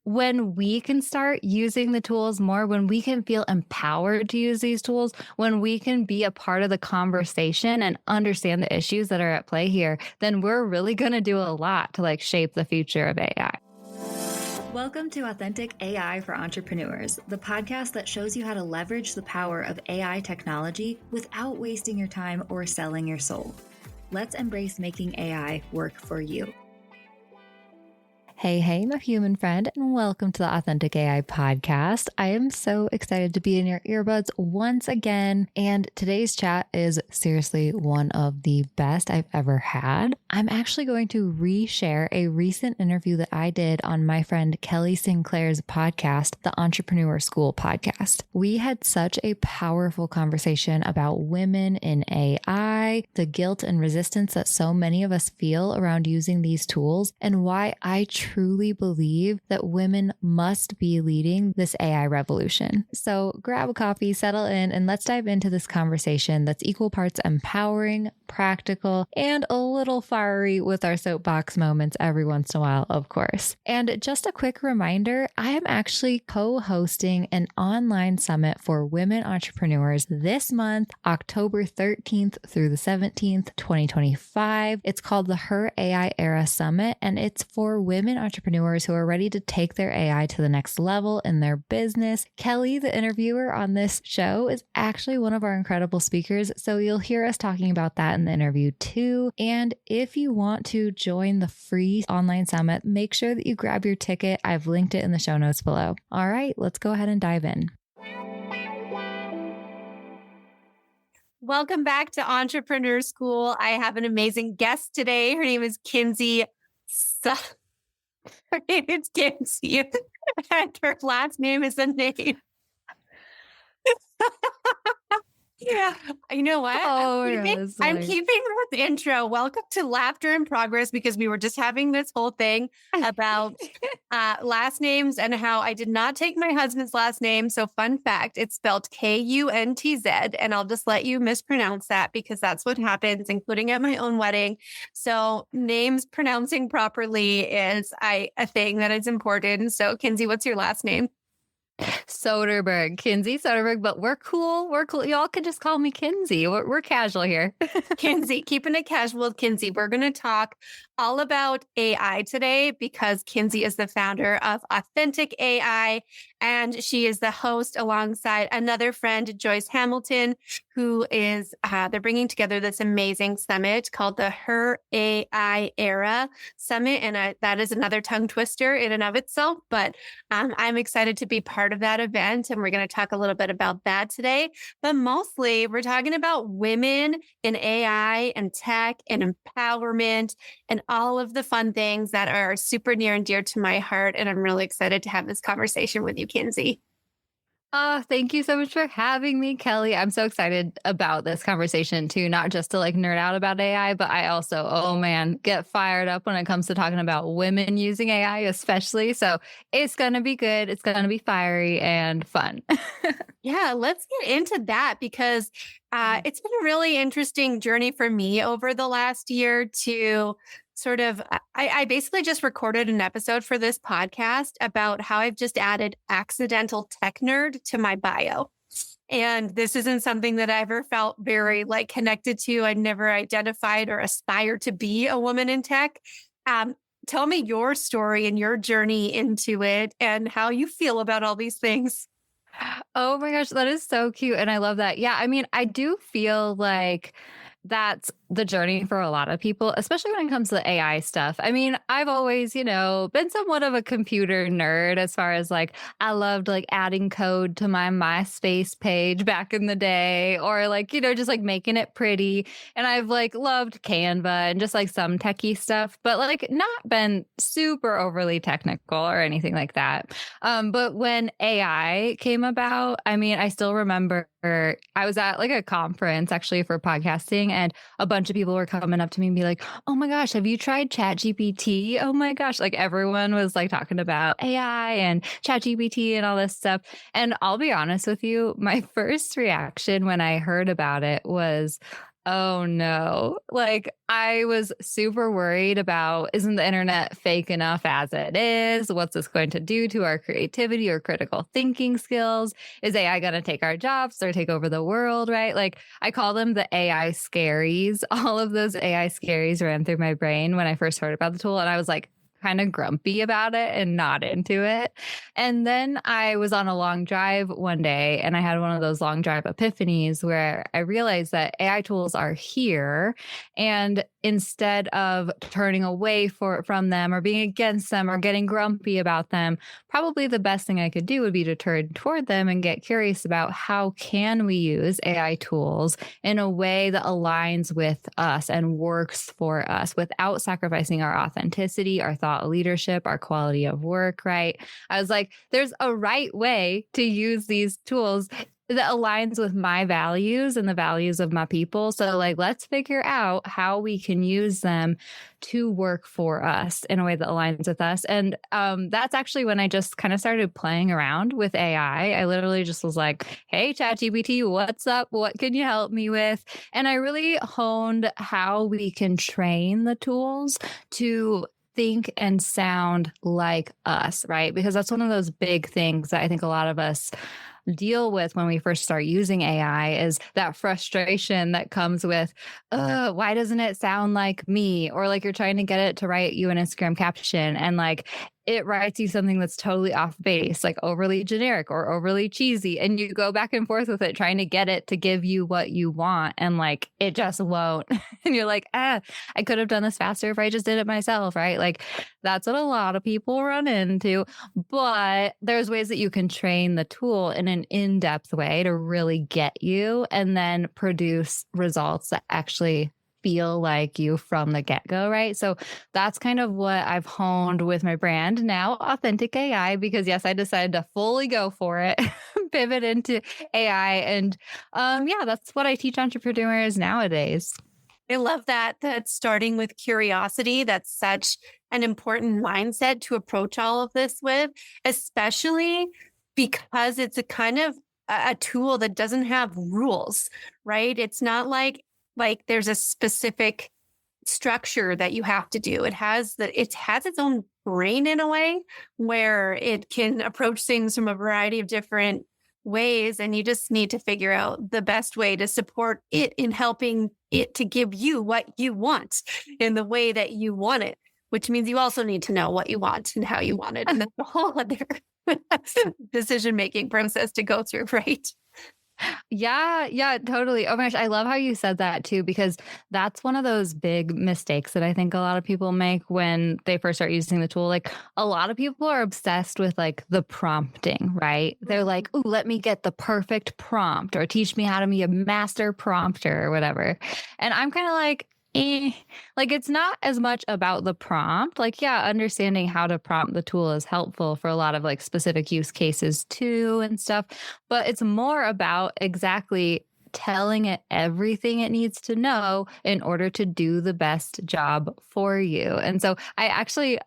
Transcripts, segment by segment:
when we can start using the tools more, when we can feel empowered to use these tools, when we can be a part of the conversation and understand the issues that are at play here, then we're really going to do a lot to like shape the future of AI. Welcome to Authentic AI for Entrepreneurs, the podcast that shows you how to leverage the power of AI technology without wasting your time or selling your soul. Let's embrace making AI work for you. Hey, my human friend, and welcome to the Authentic AI podcast. I am so excited to be in your earbuds once again, and today's chat is seriously one of the best I've ever had. I'm actually going to reshare a recent interview that I did on my friend Kelly Sinclair's podcast, the Entrepreneur School podcast. We had such a powerful conversation about women in AI, the guilt and resistance that so many of us feel around using these tools, and why I truly believe that women must be leading this AI revolution. So grab a coffee, settle in, and let's dive into this conversation that's equal parts empowering, practical, and a little fiery with our soapbox moments every once in a while, of course. And just a quick reminder, I am actually co-hosting an online summit for women entrepreneurs this month, October 13th through the 17th, 2025. It's called the Her AI Era Summit, and it's for women entrepreneurs who are ready to take their AI to the next level in their business. Kelly, the interviewer on this show, is actually one of our incredible speakers, so you'll hear us talking about that in the interview too. And if you want to join the free online summit, make sure that you grab your ticket. I've linked it in the show notes below. All right, let's go ahead and dive in. Welcome back to Entrepreneur School. I have an amazing guest today. Her name is Kinsey. Her name is Kinsey, and her last name is a name. Yeah, you know what? I'm keeping with intro. Welcome to Laughter in Progress, because we were just having this whole thing about last names and how I did not take my husband's last name. So fun fact, it's spelled Kuntz, and I'll just let you mispronounce that because that's what happens, including at my own wedding. So names pronouncing properly is a thing that is important. So Kinsey, what's your last name? Soderberg, Kinsey Soderberg, but we're cool. We're cool. Y'all can just call me Kinsey. We're casual here. Kinsey, keeping it casual with Kinsey. We're going to talk all about AI today because Kinsey is the founder of Authentic AI, and she is the host alongside another friend, Joyce Hamilton, who is, they're bringing together this amazing summit called the Her AI Era Summit. And that is another tongue twister in and of itself, but I'm excited to be part of that event. And we're going to talk a little bit about that today, but mostly we're talking about women in AI and tech and empowerment and all of the fun things that are super near and dear to my heart. And I'm really excited to have this conversation with you, Kinsey. Thank you so much for having me, Kelly. I'm so excited about this conversation too, not just to like nerd out about AI, but I also, oh man, get fired up when it comes to talking about women using AI, especially. So it's going to be good. It's going to be fiery and fun. Yeah, let's get into that because it's been a really interesting journey for me over the last year to sort of, I basically just recorded an episode for this podcast about how I've just added accidental tech nerd to my bio. And this isn't something that I ever felt very like connected to. I'd never identified or aspired to be a woman in tech. Tell me your story and your journey into it and how you feel about all these things. Oh my gosh, that is so cute. And I love that. Yeah, I mean, I do feel like that's the journey for a lot of people, especially when it comes to the AI stuff. I mean, I've always, been somewhat of a computer nerd as far as like, I loved like adding code to my MySpace page back in the day, or like, just like making it pretty. And I've like loved Canva and just like some techie stuff, but like not been super overly technical or anything like that. But when AI came about, I mean, I still remember I was at like a conference actually for podcasting, and a bunch of people were coming up to me and be like, oh my gosh, have you tried ChatGPT? Oh my gosh. Like everyone was like talking about AI and ChatGPT and all this stuff. And I'll be honest with you, my first reaction when I heard about it was, Oh no. Like I was super worried about, isn't the internet fake enough as it is? What's this going to do to our creativity or critical thinking skills? Is AI going to take our jobs or take over the world, right? Like I call them the AI scaries. All of those AI scaries ran through my brain when I first heard about the tool. And I was like, kind of grumpy about it and not into it. And then I was on a long drive one day and I had one of those long drive epiphanies where I realized that AI tools are here. And instead of turning away from them or being against them or getting grumpy about them, probably the best thing I could do would be to turn toward them and get curious about how can we use AI tools in a way that aligns with us and works for us without sacrificing our authenticity, our thought leadership, our quality of work, right? I was like, there's a right way to use these tools that aligns with my values and the values of my people. So like, let's figure out how we can use them to work for us in a way that aligns with us. And that's actually when I just kind of started playing around with AI. I literally just was like, hey, ChatGPT, what's up? What can you help me with? And I really honed how we can train the tools to think and sound like us, right? Because that's one of those big things that I think a lot of us deal with when we first start using AI is that frustration that comes with, why doesn't it sound like me? Or like you're trying to get it to write you an Instagram caption and like it writes you something that's totally off base, like overly generic or overly cheesy. And you go back and forth with it, trying to get it to give you what you want. And like, it just won't. And you're like, I could have done this faster if I just did it myself, right? Like that's what a lot of people run into. But there's ways that you can train the tool in an in-depth way to really get you and then produce results that actually feel like you from the get-go, right? So that's kind of what I've honed with my brand now, Authentic AI, because yes, I decided to fully go for it, pivot into AI. And yeah, that's what I teach entrepreneurs nowadays. I love that. That's starting with curiosity. That's such an important mindset to approach all of this with, especially because it's a kind of a tool that doesn't have rules, right? It's not like there's a specific structure that you have to do. It has its own brain in a way where it can approach things from a variety of different ways. And you just need to figure out the best way to support it in helping it to give you what you want in the way that you want it, which means you also need to know what you want and how you want it. And that's a whole other decision-making process to go through, right? Yeah, totally. Oh my gosh, I love how you said that too, because that's one of those big mistakes that I think a lot of people make when they first start using the tool. Like a lot of people are obsessed with like the prompting, right? They're like, "Ooh, let me get the perfect prompt or teach me how to be a master prompter or whatever." And I'm kind of like, like it's not as much about the prompt. Like, yeah, understanding how to prompt the tool is helpful for a lot of like specific use cases too and stuff. But it's more about exactly telling it everything it needs to know in order to do the best job for you. And so I actually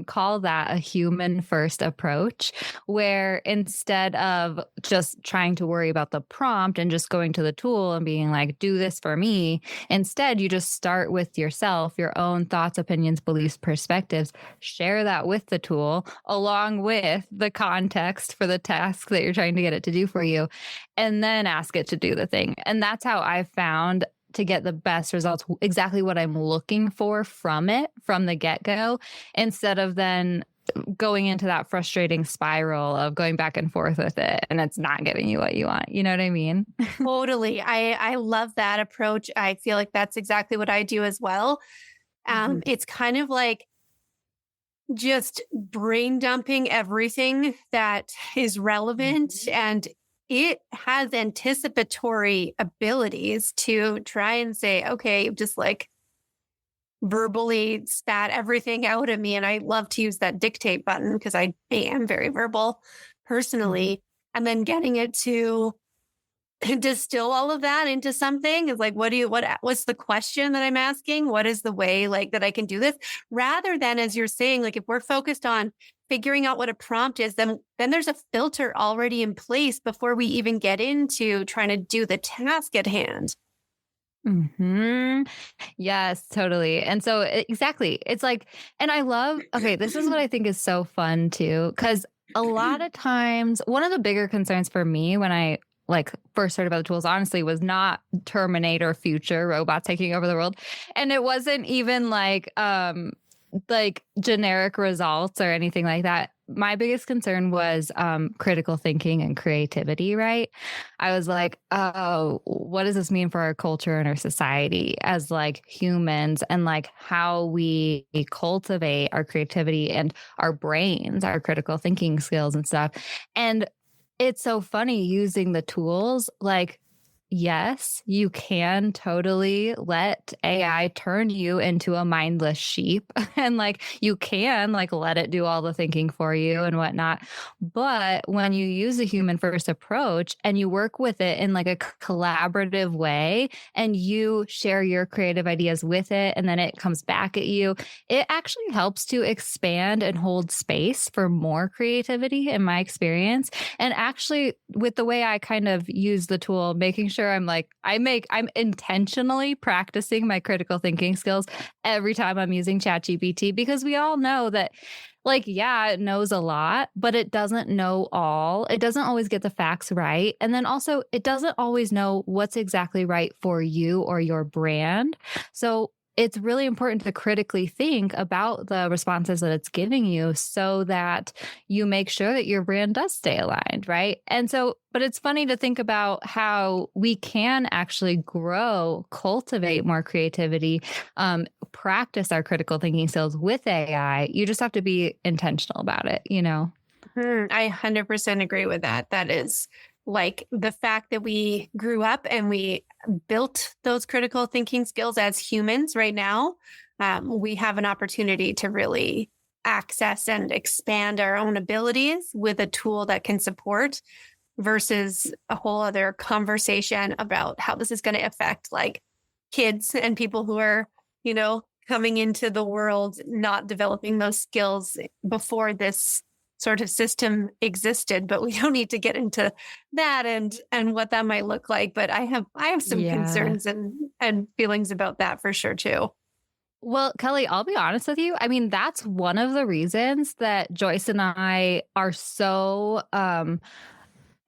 call that a human first approach, where instead of just trying to worry about the prompt and just going to the tool and being like, do this for me, instead you just start with yourself, your own thoughts, opinions, beliefs, perspectives, share that with the tool along with the context for the task that you're trying to get it to do for you, and then ask it to do the thing. And that's how I've found to get the best results, exactly what I'm looking for from it from the get-go, instead of then going into that frustrating spiral of going back and forth with it and it's not giving you what you want. You know what I mean? Totally. I love that approach. I feel like that's exactly what I do as well. It's kind of like just brain dumping everything that is relevant, and it has anticipatory abilities to try and say, okay, just like verbally spat everything out of me. And I love to use that dictate button because I am very verbal personally. And then getting it to distill all of that into something is like, what's the question that I'm asking? What is the way like that I can do this? Rather than, as you're saying, like if we're focused on figuring out what a prompt is, then there's a filter already in place before we even get into trying to do the task at hand. Hmm. Yes, totally. And so exactly. It's like, and I love, okay, this is what I think is so fun too, because a lot of times, one of the bigger concerns for me when I like first heard about the tools, honestly, was not Terminator future robots taking over the world. And it wasn't even like generic results or anything like that. My biggest concern was critical thinking and creativity, right? I was like, oh, what does this mean for our culture and our society as like humans, and like how we cultivate our creativity and our brains, our critical thinking skills and stuff. And it's so funny using the tools like, yes, you can totally let AI turn you into a mindless sheep and like you can like let it do all the thinking for you and whatnot. But when you use a human first approach and you work with it in like a collaborative way and you share your creative ideas with it and then it comes back at you, it actually helps to expand and hold space for more creativity in my experience. And actually, with the way I kind of use the tool, making sure I'm intentionally practicing my critical thinking skills every time I'm using ChatGPT, because we all know that, like, yeah, it knows a lot, but it doesn't know all. It doesn't always get the facts right. And then also, it doesn't always know what's exactly right for you or your brand. So it's really important to critically think about the responses that it's giving you so that you make sure that your brand does stay aligned, right? And so, but it's funny to think about how we can actually grow, cultivate more creativity, practice our critical thinking skills with AI. You just have to be intentional about it, you know? I 100% agree with that. That is like the fact that we grew up and we built those critical thinking skills as humans right now. We have an opportunity to really access and expand our own abilities with a tool that can support versus a whole other conversation about how this is going to affect like kids and people who are, coming into the world, not developing those skills before this sort of system existed. But we don't need to get into that and what that might look like. But I have some concerns and feelings about that for sure too. Well, Kelly, I'll be honest with you. I mean, that's one of the reasons that Joyce and I are so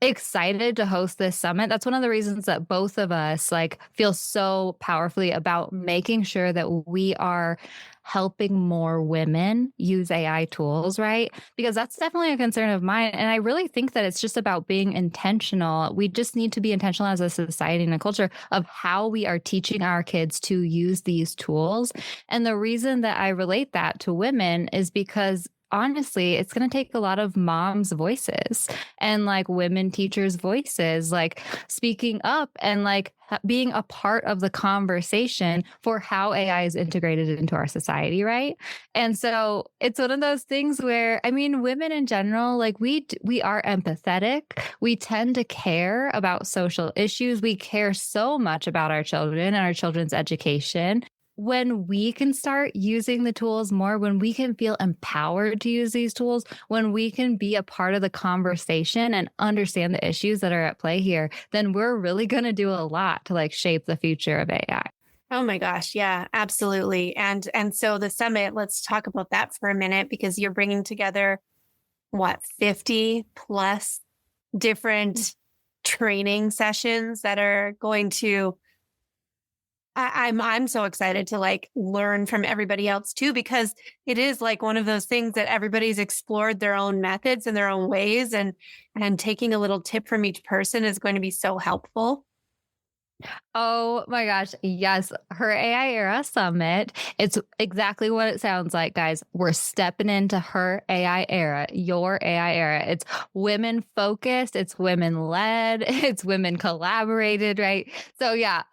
excited to host this summit. That's one of the reasons that both of us like feel so powerfully about making sure that we are helping more women use AI tools, right? Because that's definitely a concern of mine. And I really think that it's just about being intentional. We just need to be intentional as a society and a culture of how we are teaching our kids to use these tools. And the reason that I relate that to women is because honestly, it's going to take a lot of moms' voices and like women teachers' voices, like speaking up and like being a part of the conversation for how AI is integrated into our society, right? And so it's one of those things where, I mean, women in general, like we are empathetic. We tend to care about social issues. We care so much about our children and our children's education. When we can start using the tools more, when we can feel empowered to use these tools, when we can be a part of the conversation and understand the issues that are at play here, then we're really going to do a lot to like shape the future of AI. Oh my gosh. Yeah, absolutely. And so the summit, let's talk about that for a minute, because you're bringing together 50 plus different training sessions that are going to I'm so excited to like learn from everybody else too, because it is like one of those things that everybody's explored their own methods and their own ways, and taking a little tip from each person is going to be so helpful. Oh my gosh. Yes. Her AI Era Summit. It's exactly what it sounds like, guys. We're stepping into her AI era, your AI era. It's women focused. It's women led. It's women collaborated, right? So yeah,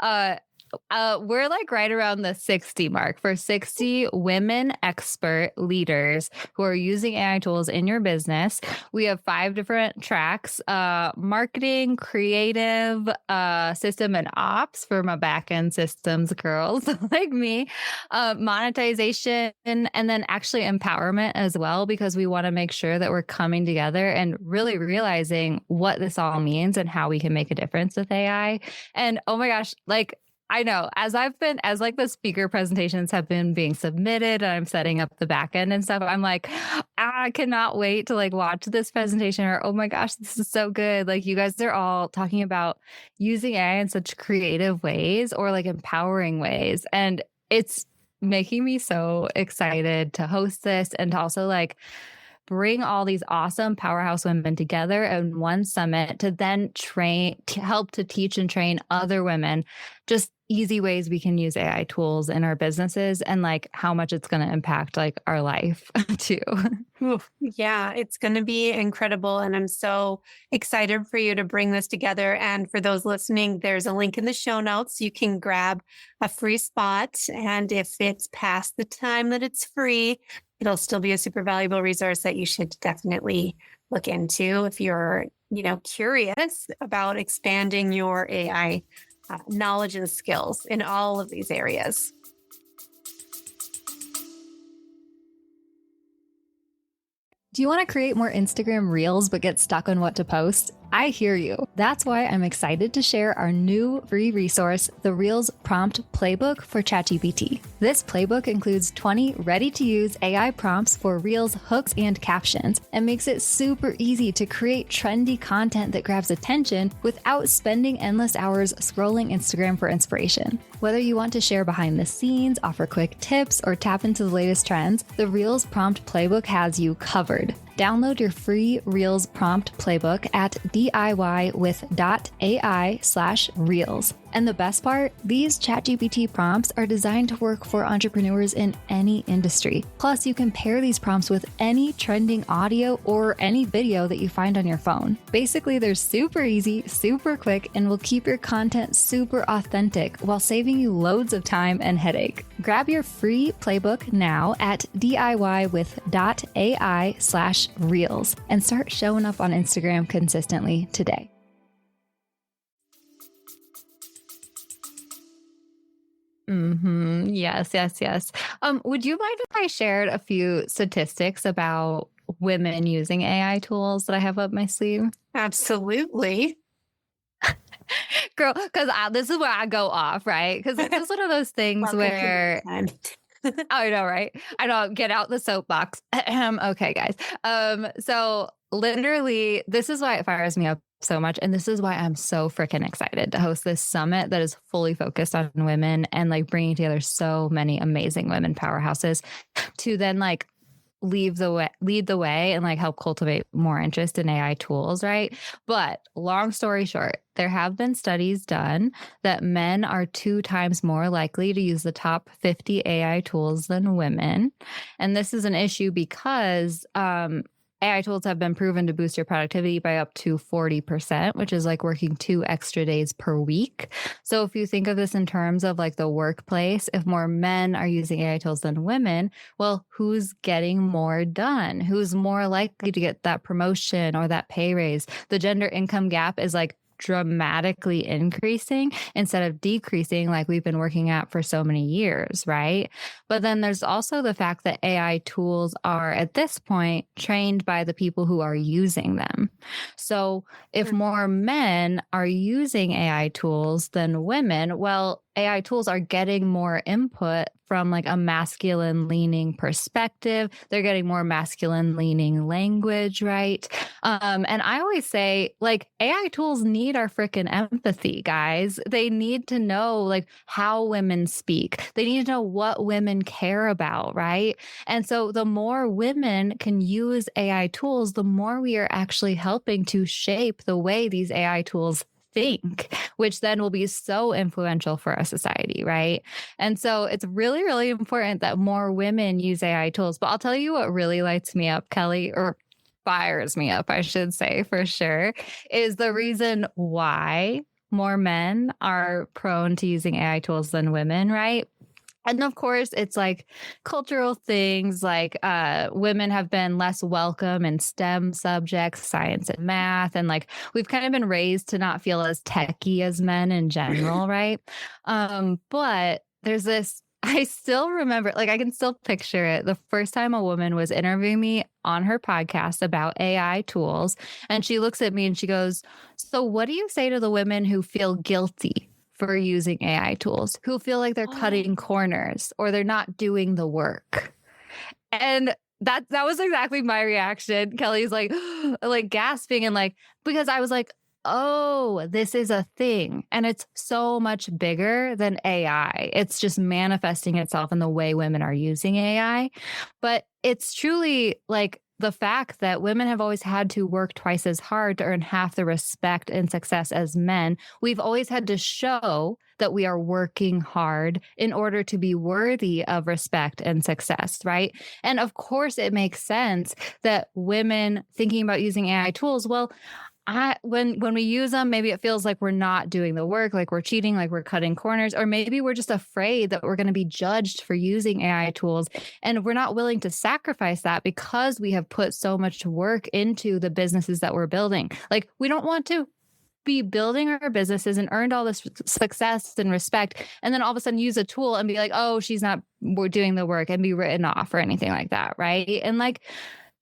we're like right around the 60 mark for 60 women expert leaders who are using AI tools in your business. We have 5 different tracks: marketing, creative, system and ops for my back-end systems girls like me, monetization, and then actually empowerment as well, because we want to make sure that we're coming together and really realizing what this all means and how we can make a difference with AI. And oh my gosh, like I know. As like the speaker presentations have been being submitted and I'm setting up the back end and stuff, I'm like, I cannot wait to like watch this presentation, or, oh my gosh, this is so good. Like, you guys are all talking about using AI in such creative ways or like empowering ways. And it's making me so excited to host this and to also like bring all these awesome powerhouse women together in one summit to then help to teach and train other women just easy ways we can use AI tools in our businesses and like how much it's going to impact like our life too. Yeah, it's going to be incredible. And I'm so excited for you to bring this together. And for those listening, there's a link in the show notes. You can grab a free spot. And if it's past the time that it's free, it'll still be a super valuable resource that you should definitely look into if you're, curious about expanding your AI knowledge and skills in all of these areas. Do you want to create more Instagram Reels but get stuck on what to post? I hear you. That's why I'm excited to share our new free resource, the Reels Prompt Playbook for ChatGPT. This playbook includes 20 ready-to-use AI prompts for Reels, hooks, and captions, and makes it super easy to create trendy content that grabs attention without spending endless hours scrolling Instagram for inspiration. Whether you want to share behind the scenes, offer quick tips, or tap into the latest trends, the Reels Prompt Playbook has you covered. Download your free Reels prompt playbook at DIY.ai/Reels. And the best part, these ChatGPT prompts are designed to work for entrepreneurs in any industry. Plus, you can pair these prompts with any trending audio or any video that you find on your phone. Basically, they're super easy, super quick, and will keep your content super authentic while saving you loads of time and headache. Grab your free playbook now at DIY.ai/Reels and start showing up on Instagram consistently today. Yes. Would you mind if I shared a few statistics about women using AI tools that I have up my sleeve? Absolutely. Girl, because this is where I go off, right? Because it's one of those things where I know, right? I don't get out the soapbox. Okay, guys. So literally, this is why it fires me up so much. And this is why I'm so freaking excited to host this summit that is fully focused on women and like bringing together so many amazing women powerhouses to then like lead the way and like help cultivate more interest in AI tools, right? But long story short, there have been studies done that men are 2 times more likely to use the top 50 AI tools than women. And this is an issue because AI tools have been proven to boost your productivity by up to 40%, which is like working 2 extra days per week. So if you think of this in terms of like the workplace, if more men are using AI tools than women, well, who's getting more done? Who's more likely to get that promotion or that pay raise? The gender income gap is like dramatically increasing instead of decreasing like we've been working at for so many years, right? But then there's also the fact that AI tools are at this point trained by the people who are using them. So if more men are using AI tools than women, well, AI tools are getting more input from like a masculine leaning perspective. They're getting more masculine leaning language, right? And I always say like AI tools need our freaking empathy, guys. They need to know like how women speak. They need to know what women care about, right? And so the more women can use AI tools, the more we are actually helping to shape the way these AI tools think, which then will be so influential for our society, right? And so it's really, really important that more women use AI tools. But I'll tell you what really lights me up, Kelly, or fires me up, I should say, for sure, is the reason why more men are prone to using AI tools than women, right? And of course, it's like cultural things like women have been less welcome in STEM subjects, science and math. And like we've kind of been raised to not feel as techie as men in general, right? But there's this, I still remember, like I can still picture it. The first time a woman was interviewing me on her podcast about AI tools. And she looks at me and she goes, "So what do you say to the women who feel guilty for using AI tools, who feel like they're cutting corners or they're not doing the work. And that was exactly my reaction. Kelly's like, like gasping and like, because I was like, oh, this is a thing. And it's so much bigger than AI. It's just manifesting itself in the way women are using AI. But it's truly like the fact that women have always had to work twice as hard to earn half the respect and success as men. We've always had to show that we are working hard in order to be worthy of respect and success, right? And of course, it makes sense that women thinking about using AI tools, well, when we use them, maybe it feels like we're not doing the work, like we're cheating, like we're cutting corners, or maybe we're just afraid that we're going to be judged for using AI tools. And we're not willing to sacrifice that because we have put so much work into the businesses that we're building. Like we don't want to be building our businesses and earned all this success and respect, and then all of a sudden use a tool and be like, oh, we're doing the work, and be written off or anything like that, right? And like,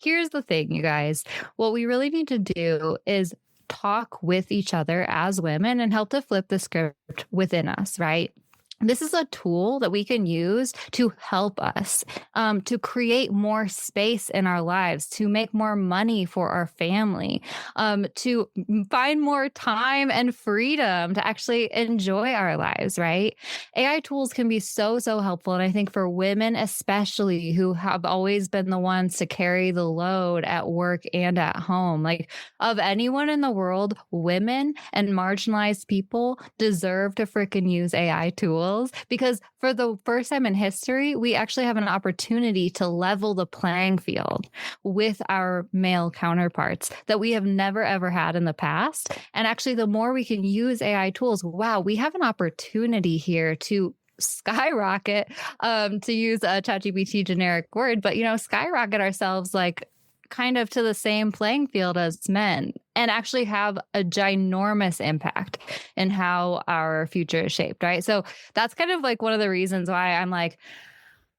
here's the thing, you guys. What we really need to do is talk with each other as women and help to flip the script within us, right? This is a tool that we can use to help us, to create more space in our lives, to make more money for our family, to find more time and freedom to actually enjoy our lives, right? AI tools can be so, so helpful. And I think for women, especially who have always been the ones to carry the load at work and at home, like of anyone in the world, women and marginalized people deserve to freaking use AI tools. Because for the first time in history, we actually have an opportunity to level the playing field with our male counterparts that we have never, ever had in the past. And actually, the more we can use AI tools, wow, we have an opportunity here to skyrocket, to use a ChatGPT generic word, but, skyrocket ourselves like kind of to the same playing field as men and actually have a ginormous impact in how our future is shaped, right? So that's kind of like one of the reasons why I'm like,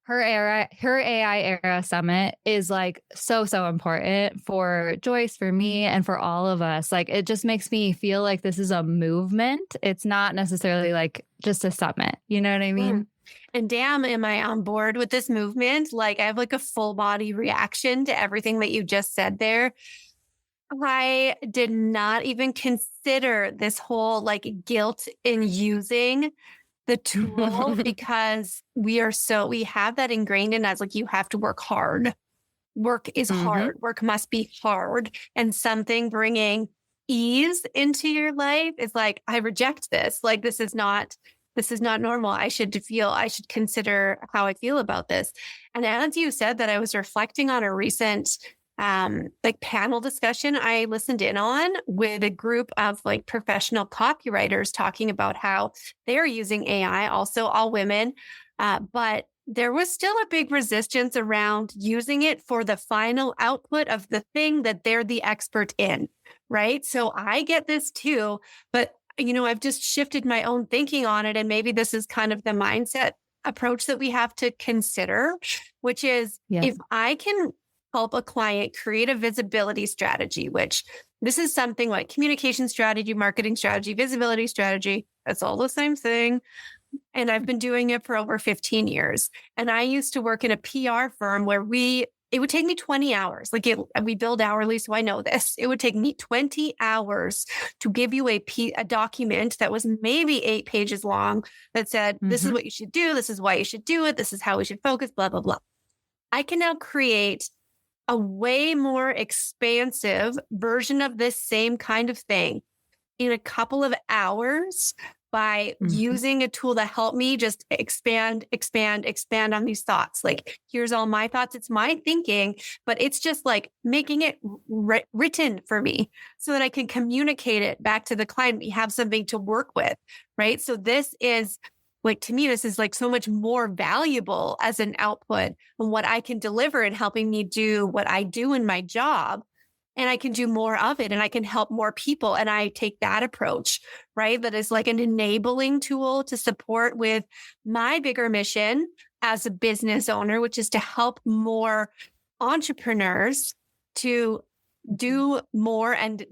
her AI era summit is like so, so important for Joyce, for me, and for all of us. Like, it just makes me feel like this is a movement. It's not necessarily like just a summit. You know what I mean? And damn, am I on board with this movement? Like, I have like a full body reaction to everything that you just said there. I did not even consider this whole like guilt in using the tool because we have that ingrained in us. Like, you have to work hard. Work is hard. Work must be hard. And something bringing ease into your life is like, I reject this. Like, this is not normal. I should consider how I feel about this. And as you said that, I was reflecting on a recent like panel discussion I listened in on with a group of like professional copywriters talking about how they're using AI, also all women. But there was still a big resistance around using it for the final output of the thing that they're the expert in, right? So I get this too, but I've just shifted my own thinking on it. And maybe this is kind of the mindset approach that we have to consider, which is if I can help a client create a visibility strategy, which this is something like communication strategy, marketing strategy, visibility strategy. That's all the same thing. And I've been doing it for over 15 years. And I used to work in a PR firm where it would take me 20 hours. Like we build hourly, so I know this. It would take me 20 hours to give you a document that was maybe 8 pages long that said, this is what you should do. This is why you should do it. This is how we should focus, blah, blah, blah. I can now create a way more expansive version of this same kind of thing in a couple of hours by using a tool to help me just expand on these thoughts. Like, here's all my thoughts. It's my thinking, but it's just like making it written for me so that I can communicate it back to the client. We have something to work with, right? So this is like, to me, this is like so much more valuable as an output and what I can deliver in helping me do what I do in my job. And I can do more of it and I can help more people. And I take that approach, right? That is like an enabling tool to support with my bigger mission as a business owner, which is to help more entrepreneurs to do more and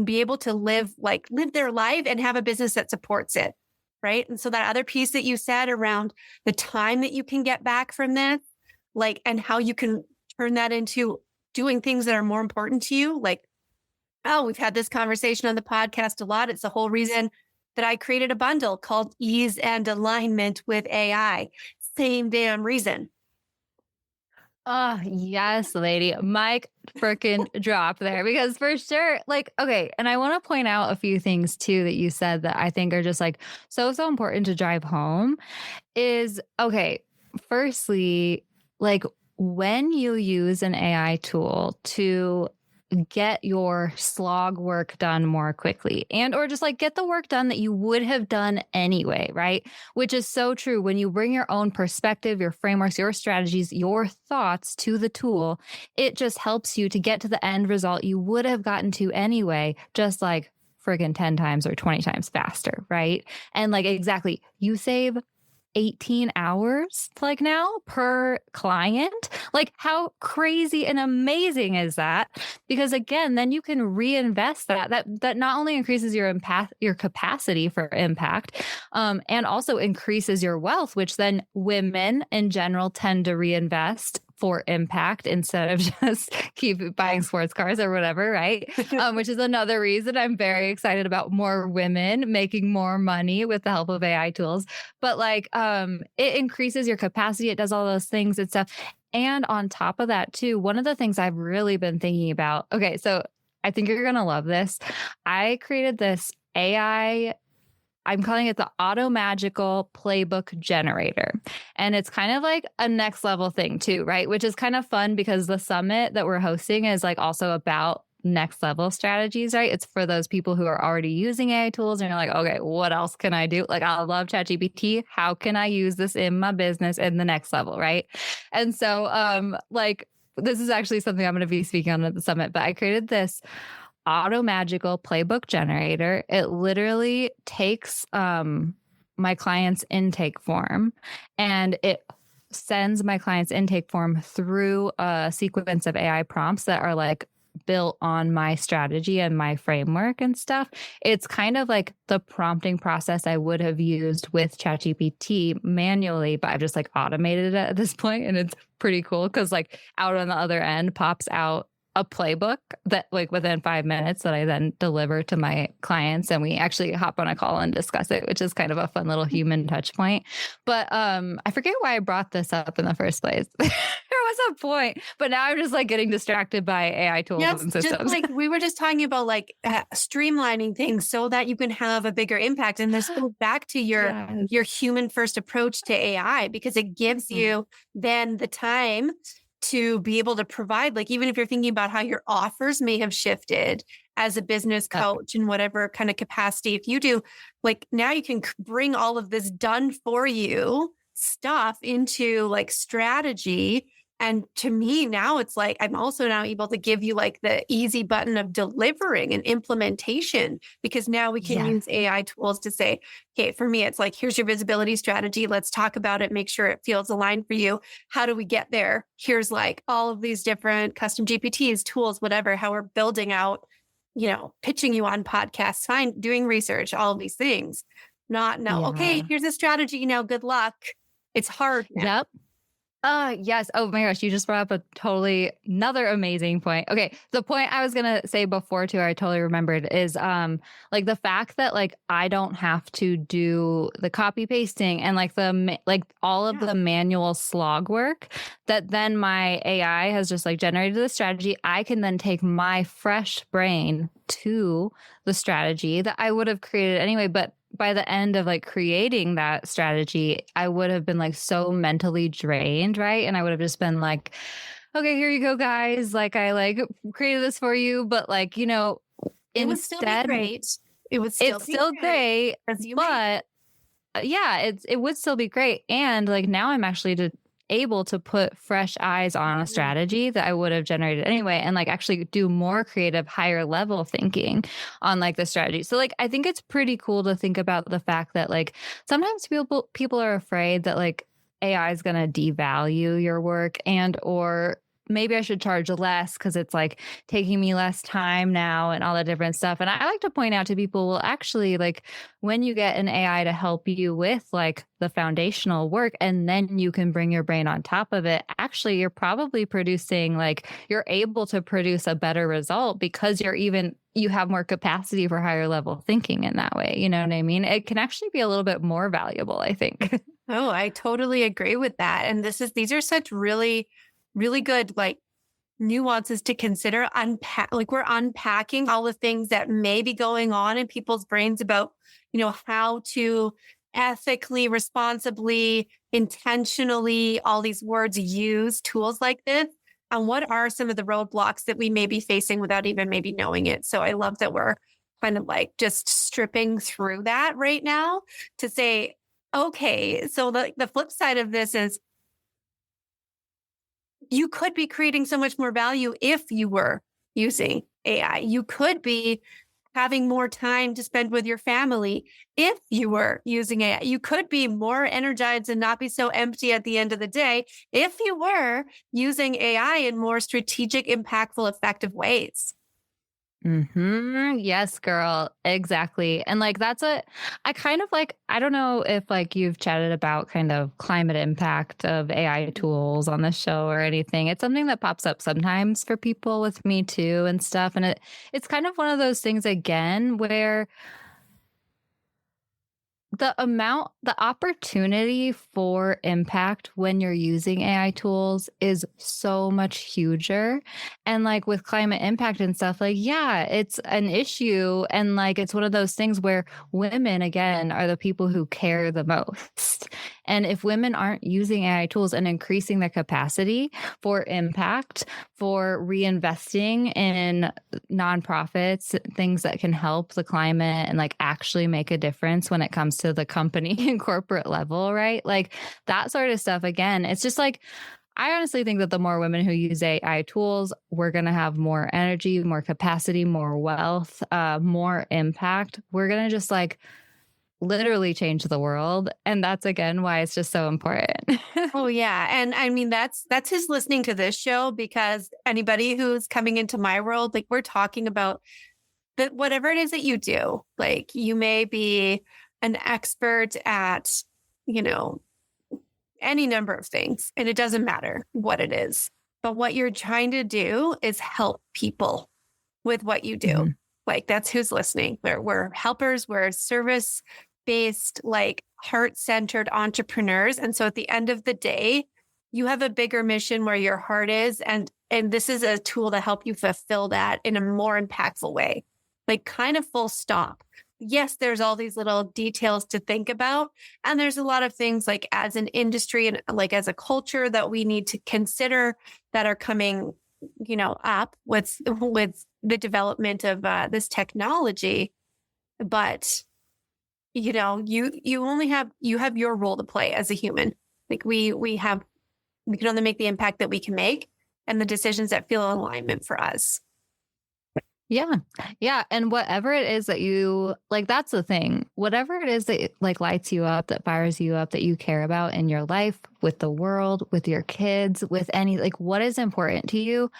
be able to live their life and have a business that supports it. right? And so that other piece that you said around the time that you can get back from this, like, and how you can turn that into doing things that are more important to you. Like, oh, we've had this conversation on the podcast a lot. It's the whole reason that I created a bundle called Ease and Alignment with AI. Same damn reason. Oh, yes, lady. Mic freaking drop there because for sure, like, okay. And I want to point out a few things too that you said that I think are just like so important to drive home is okay. Firstly, like when you use an AI tool to get your slog work done more quickly and or just like get the work done that you would have done anyway, right? Which is so true. When you bring your own perspective, your frameworks, your strategies, your thoughts to the tool, it just helps you to get to the end result you would have gotten to anyway, just like friggin' 10 times or 20 times faster, right? And like exactly, you save 18 hours like now per client. Like how crazy and amazing is that? Because again, then you can reinvest that not only increases your capacity for impact, and also increases your wealth, which then women in general tend to reinvest for impact instead of just keep buying sports cars or whatever, right? Which is another reason I'm very excited about more women making more money with the help of AI tools. But like, it increases your capacity. It does all those things and stuff. And on top of that too, one of the things I've really been thinking about, okay, so I think you're going to love this. I created this AI, I'm calling it the Automagical Playbook Generator. And it's kind of like a next level thing too, right? Which is kind of fun because the summit that we're hosting is like also about next level strategies, right? It's for those people who are already using AI tools and you're like, okay, what else can I do? Like, I love ChatGPT. How can I use this in my business in the next level, right? And so, like, this is actually something I'm going to be speaking on at the summit, but I created this Automagical Playbook Generator. It literally takes my client's intake form and it sends my client's intake form through a sequence of AI prompts that are like built on my strategy and my framework and stuff. It's kind of like the prompting process I would have used with ChatGPT manually, but I've just like automated it at this point, and it's pretty cool because like out on the other end pops out a playbook that like within 5 minutes that I then deliver to my clients, and we actually hop on a call and discuss it, which is kind of a fun little human touch point. But I forget why I brought this up in the first place. There was a point, but now I'm just like getting distracted by AI tools and systems. Just like we were just talking about like streamlining things so that you can have a bigger impact. And this goes back to your human first approach to AI, because it gives you then the time to be able to provide, like, even if you're thinking about how your offers may have shifted as a business coach in whatever kind of capacity, if you do, like, now you can bring all of this done for you stuff into like strategy. And to me now it's like, I'm also now able to give you like the easy button of delivering and implementation, because now we can use AI tools to say, okay, for me, it's like, here's your visibility strategy. Let's talk about it. Make sure it feels aligned for you. How do we get there? Here's like all of these different custom GPTs, tools, whatever, how we're building out, pitching you on podcasts, doing research, all of these things. Okay, here's a strategy. Now, good luck. It's hard now. Yep. Yes. Oh my gosh. You just brought up another amazing point. Okay. The point I was going to say before too, I totally remembered is, like the fact that like, I don't have to do the copy pasting and like all of the manual slog work, that then my AI has just like generated the strategy. I can then take my fresh brain to the strategy that I would have created anyway. But by the end of like creating that strategy, I would have been like so mentally drained, right? And I would have just been like, okay, here you go, guys. Like I like created this for you, but like, it would still be great. It's still great, but it would still be great. And like now I'm actually able to put fresh eyes on a strategy that I would have generated anyway, and like actually do more creative, higher level thinking on like the strategy. So like, I think it's pretty cool to think about the fact that like sometimes people are afraid that like AI is going to devalue your work and or maybe I should charge less because it's like taking me less time now and all that different stuff. And I like to point out to people, well, actually, like when you get an AI to help you with like the foundational work and then you can bring your brain on top of it, actually, you're probably producing like you're able to produce a better result because you have more capacity for higher level thinking in that way. You know what I mean? It can actually be a little bit more valuable, I think. Oh, I totally agree with that. And these are such really, really good like nuances to consider. We're unpacking all the things that may be going on in people's brains about, how to ethically, responsibly, intentionally, all these words, use tools like this. And what are some of the roadblocks that we may be facing without even maybe knowing it? So I love that we're kind of like just stripping through that right now to say, okay, so the flip side of this is you could be creating so much more value if you were using AI. You could be having more time to spend with your family if you were using AI. You could be more energized and not be so empty at the end of the day if you were using AI in more strategic, impactful, effective ways. Yes, girl. Exactly. And like, I kind of like, I don't know if like you've chatted about kind of climate impact of AI tools on the show or anything. It's something that pops up sometimes for people with me too and stuff. And it's kind of one of those things again, where the opportunity for impact when you're using AI tools is so much huger. And like with climate impact and stuff, like, yeah, it's an issue. And like, it's one of those things where women, again, are the people who care the most. And if women aren't using AI tools and increasing their capacity for impact, for reinvesting in nonprofits, things that can help the climate and like actually make a difference when it comes to the company and corporate level, right? Like that sort of stuff. Again, it's just like, I honestly think that the more women who use AI tools, we're going to have more energy, more capacity, more wealth, more impact. We're going to just like literally change the world. And that's again why it's just so important. Oh yeah. And I mean, that's who's listening to this show, because anybody who's coming into my world, like we're talking about that, whatever it is that you do, like you may be an expert at, any number of things, and it doesn't matter what it is, but what you're trying to do is help people with what you do. Mm-hmm. Like that's who's listening. We're helpers, we're service-based, like heart-centered entrepreneurs. And so at the end of the day, you have a bigger mission where your heart is. And this is a tool to help you fulfill that in a more impactful way, like kind of full stop. Yes, there's all these little details to think about. And there's a lot of things like as an industry and like as a culture that we need to consider that are coming, up with the development of this technology. But, you have your role to play as a human. Like we can only make the impact that we can make and the decisions that feel in alignment for us. Yeah. Yeah. And whatever it is that you like, that's the thing. Whatever it is that like lights you up, that fires you up, that you care about in your life, with the world, with your kids, with any, like what is important to you,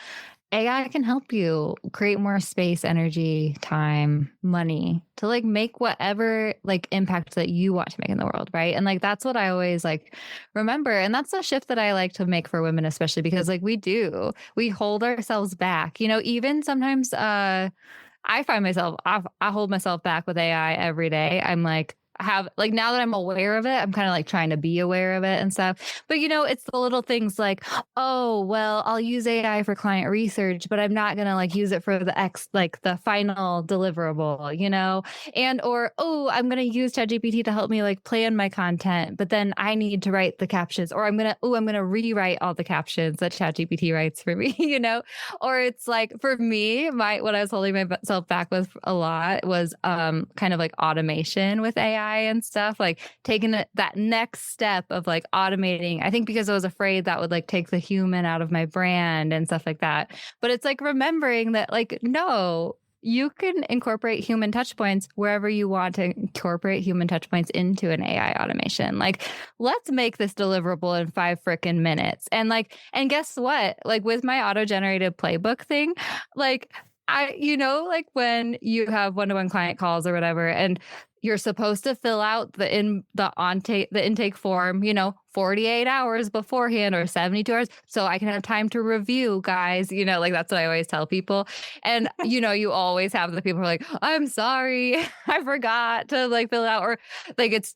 AI can help you create more space, energy, time, money to like make whatever like impact that you want to make in the world. Right. And like, that's what I always like remember. And that's a shift that I like to make for women, especially because like we hold ourselves back, even sometimes, I find myself, I hold myself back with AI every day. I'm like, have like now that I'm aware of it, I'm kind of like trying to be aware of it and stuff. But it's the little things like, oh, well, I'll use AI for client research, but I'm not going to like use it for the final deliverable, and oh, I'm going to use ChatGPT to help me like plan my content, but then I need to write the captions, or I'm going to rewrite all the captions that ChatGPT writes for me, or it's like for me, what I was holding myself back with a lot was kind of like automation with AI and stuff, like taking that next step of like automating. I think because I was afraid that would like take the human out of my brand and stuff like that. But it's like remembering that like, no, you can incorporate human touch points wherever you want to incorporate human touch points into an AI automation. Like, let's make this deliverable in 5 freaking minutes. And and guess what? Like with my auto-generated playbook thing, like like when you have one-to-one client calls or whatever, and you're supposed to fill out the intake form, 48 hours beforehand or 72 hours, so I can have time to review, guys. That's what I always tell people. And you always have the people who are like, I'm sorry, I forgot to fill it out, or it's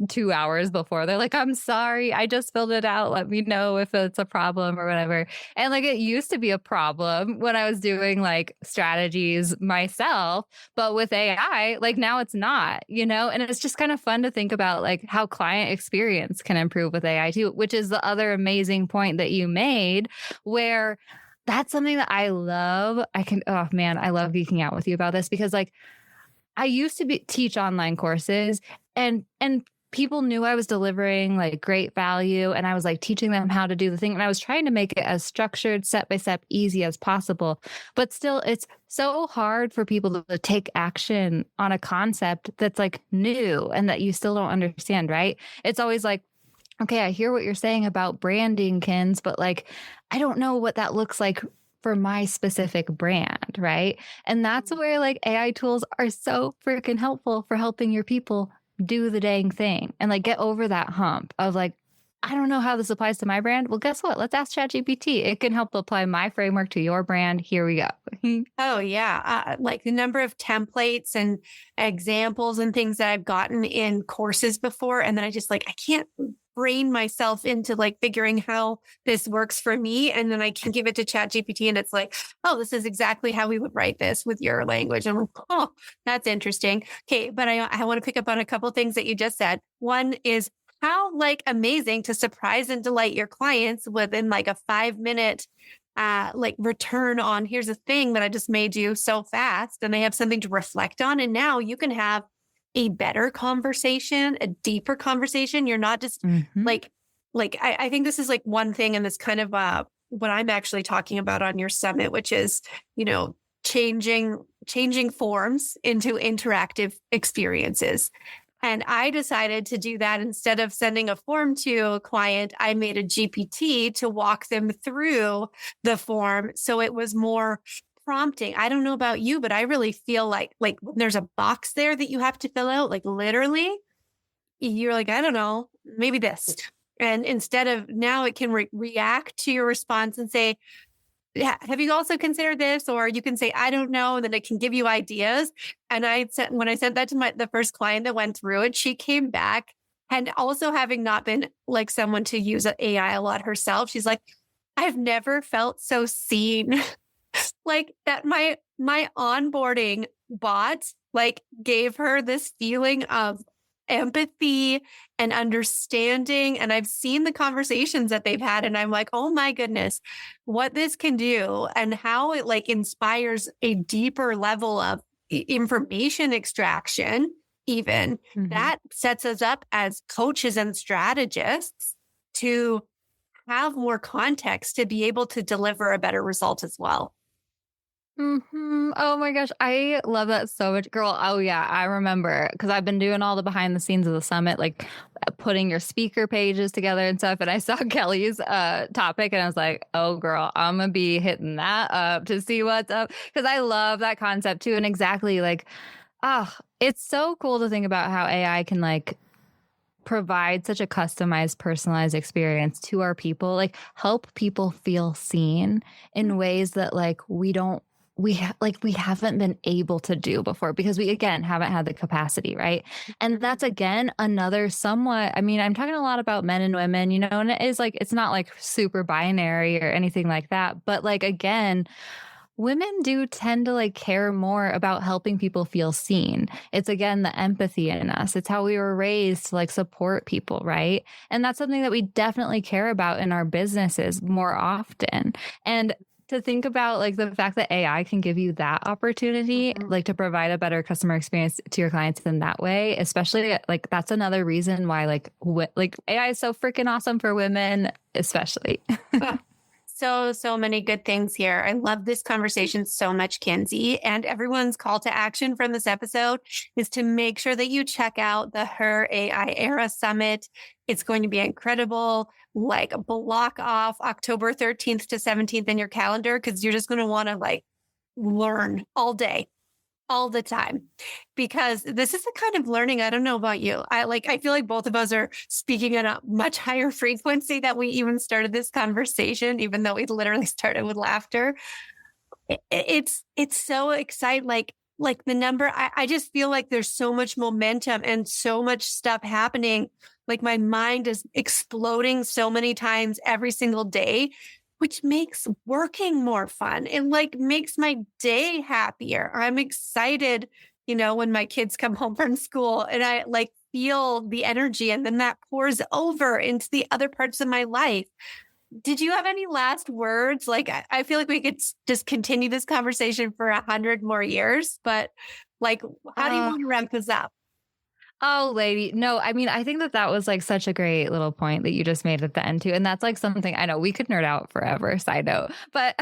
2 hours before. They're like, I'm sorry, I just filled it out. Let me know if it's a problem or whatever. And it used to be a problem when I was doing strategies myself, but with AI, now it's not, and it's just kind of fun to think about how client experience can improve with AI too, which is the other amazing point that you made, where that's something that I love. Oh man, I love geeking out with you about this, because I used to teach online courses, and people knew I was delivering great value, and I was teaching them how to do the thing. And I was trying to make it as structured, step by step, easy as possible. But still, it's so hard for people to take action on a concept that's new and that you still don't understand, right? It's always okay, I hear what you're saying about branding, Kins, but I don't know what that looks like for my specific brand, right? And that's where AI tools are so freaking helpful for helping your people do the dang thing and get over that hump of I don't know how this applies to my brand. Well, guess what? Let's ask ChatGPT. It can help apply my framework to your brand. Here we go. Oh yeah. The number of templates and examples and things that I've gotten in courses before. And then I just I can't brain myself into figuring how this works for me. And then I can give it to ChatGPT and it's oh, this is exactly how we would write this with your language. And I'm oh, that's interesting. Okay. But I want to pick up on a couple things that you just said. One is how amazing to surprise and delight your clients within a 5-minute return on, here's a thing that I just made you so fast, and they have something to reflect on. And now you can have a better conversation, a deeper conversation. You're not just I think this is one thing, and this kind of what I'm actually talking about on your summit, which is, changing forms into interactive experiences. And I decided to do that. Instead of sending a form to a client, I made a GPT to walk them through the form. So it was more prompting. I don't know about you, but I really feel like when there's a box there that you have to fill out, literally, you're I don't know, maybe this. And instead of now it can react to your response and say, yeah, have you also considered this? Or you can say, I don't know. And then it can give you ideas. And when I sent that to the first client that went through it, she came back, and also having not been someone to use AI a lot herself, she's I've never felt so seen. That my onboarding bot gave her this feeling of empathy and understanding. And I've seen the conversations that they've had, and I'm oh my goodness, what this can do and how it inspires a deeper level of information extraction. Even that sets us up as coaches and strategists to have more context to be able to deliver a better result as well. Oh my gosh, I love that so much, girl. Oh yeah, I remember, because I've been doing all the behind the scenes of the summit, putting your speaker pages together and stuff. And I saw Kelly's topic, and I was oh girl, I'm gonna be hitting that up to see what's up, because I love that concept too. And exactly it's so cool to think about how AI can provide such a customized, personalized experience to our people, help people feel seen in ways that we haven't been able to do before, because we, again, haven't had the capacity, right? And that's, again, another somewhat, I'm talking a lot about men and women, and it is it's not super binary or anything like that. But again, women do tend to care more about helping people feel seen. It's, again, the empathy in us. It's how we were raised to support people, right? And that's something that we definitely care about in our businesses more often. And to think about the fact that AI can give you that opportunity, to provide a better customer experience to your clients in that way, especially that's another reason why AI is so freaking awesome for women, especially. So many good things here. I love this conversation so much, Kinsey. And everyone's call to action from this episode is to make sure that you check out the Her AI Era Summit. It's going to be incredible. Like, block off October 13th to 17th in your calendar, because you're just going to want to like learn all day, all the time, because this is the kind of learning. I don't know about you. I feel like both of us are speaking at a much higher frequency that we even started this conversation, even though we literally started with laughter. It's so exciting. Like the number, I just feel like there's so much momentum and so much stuff happening. Like my mind is exploding so many times every single day, which makes working more fun. It like makes my day happier. I'm excited, when my kids come home from school and I like feel the energy, and then that pours over into the other parts of my life. Did you have any last words? Like, I feel like we could just continue this conversation for 100 more years, but like, how do you want to wrap this up? Oh, lady. No, I mean, I think that was like such a great little point that you just made at the end too. And that's like something I know we could nerd out forever, side note, but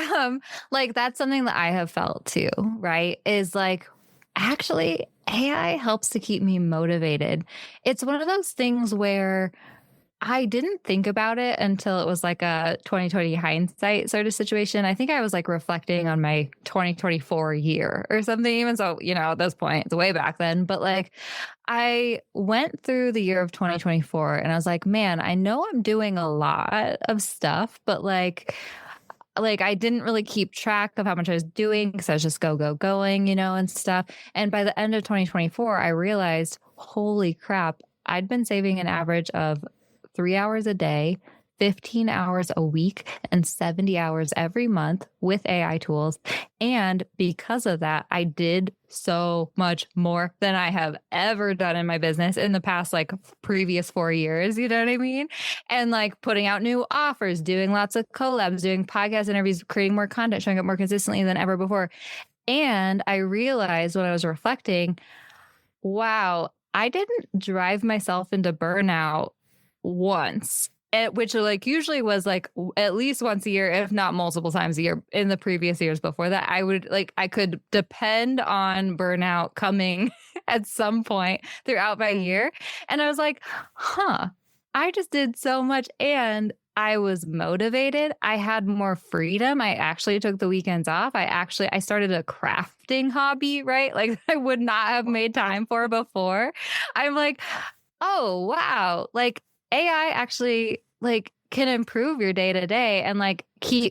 like that's something that I have felt too, right? Is like, actually AI helps to keep me motivated. It's one of those things where I didn't think about it until it was like a 2020 hindsight sort of situation. I think I was like reflecting on my 2024 year or something, even so, at this point, it's way back then. But like, I went through the year of 2024 and I was like, man, I know I'm doing a lot of stuff, but like I didn't really keep track of how much I was doing because I was just going, and stuff. And by the end of 2024, I realized, holy crap, I'd been saving an average of 3 hours a day, 15 hours a week, and 70 hours every month with AI tools. And because of that, I did so much more than I have ever done in my business in the past, like previous 4 years. You know what I mean? And like putting out new offers, doing lots of collabs, doing podcast interviews, creating more content, showing up more consistently than ever before. And I realized when I was reflecting, wow, I didn't drive myself into burnout once, which like usually was like at least once a year, if not multiple times a year in the previous years before that. I could depend on burnout coming at some point throughout my year. And I was like, I just did so much and I was motivated. I had more freedom. I actually took the weekends off. I started a crafting hobby, right? Like I would not have made time for before. I'm like, oh, wow. Like AI actually like can improve your day to day and like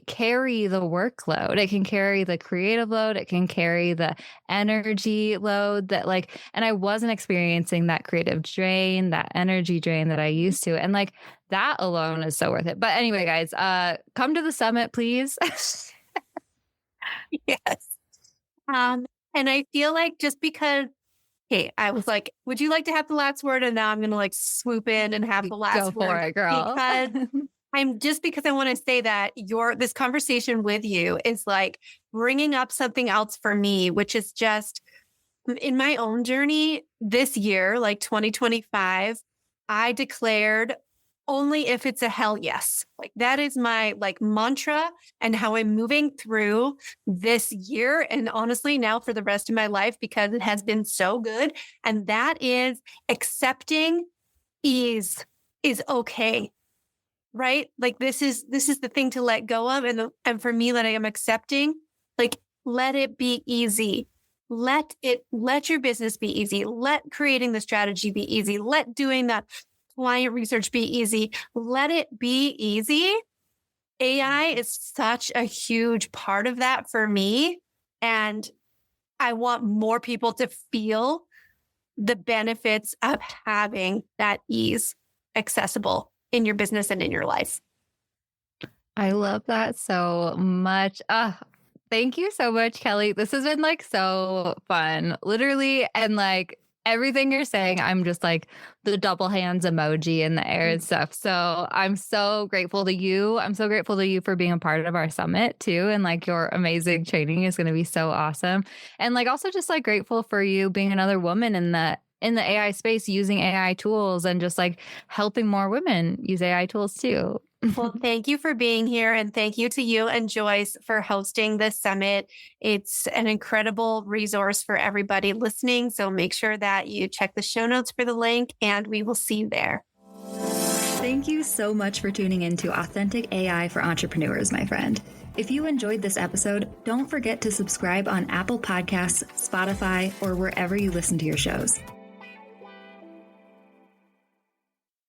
carry the workload. It can carry the creative load. It can carry the energy load that like, and I wasn't experiencing that creative drain, that energy drain that I used to. And like that alone is so worth it. But anyway, guys, come to the summit, please. Yes. And I feel like just because I was like, would you like to have the last word? And now I'm going to like swoop in and have the last word. Go for it, girl. Because I want to say that this conversation with you is like bringing up something else for me, which is just in my own journey this year, like 2025, I declared only if it's a hell yes. Like that is my like mantra and how I'm moving through this year. And honestly, now for the rest of my life, because it has been so good. And that is accepting ease is okay. Right? Like this is the thing to let go of. And for me, that I am accepting, like, let it be easy. Let your business be easy. Let creating the strategy be easy. Let doing that client research be easy. Let it be easy. AI is such a huge part of that for me. And I want more people to feel the benefits of having that ease accessible in your business and in your life. I love that so much. Thank you so much, Kelly. This has been like so fun, literally. And like everything you're saying, I'm just like the double hands emoji in the air and stuff. So I'm so grateful to you. I'm so grateful to you for being a part of our summit too. And like your amazing training is going to be so awesome. And like also just like grateful for you being another woman in the AI space using AI tools and just like helping more women use AI tools too. Well, thank you for being here. And thank you to you and Joyce for hosting this summit. It's an incredible resource for everybody listening. So make sure that you check the show notes for the link, and we will see you there. Thank you so much for tuning in to Authentic AI for Entrepreneurs, my friend. If you enjoyed this episode, don't forget to subscribe on Apple Podcasts, Spotify, or wherever you listen to your shows.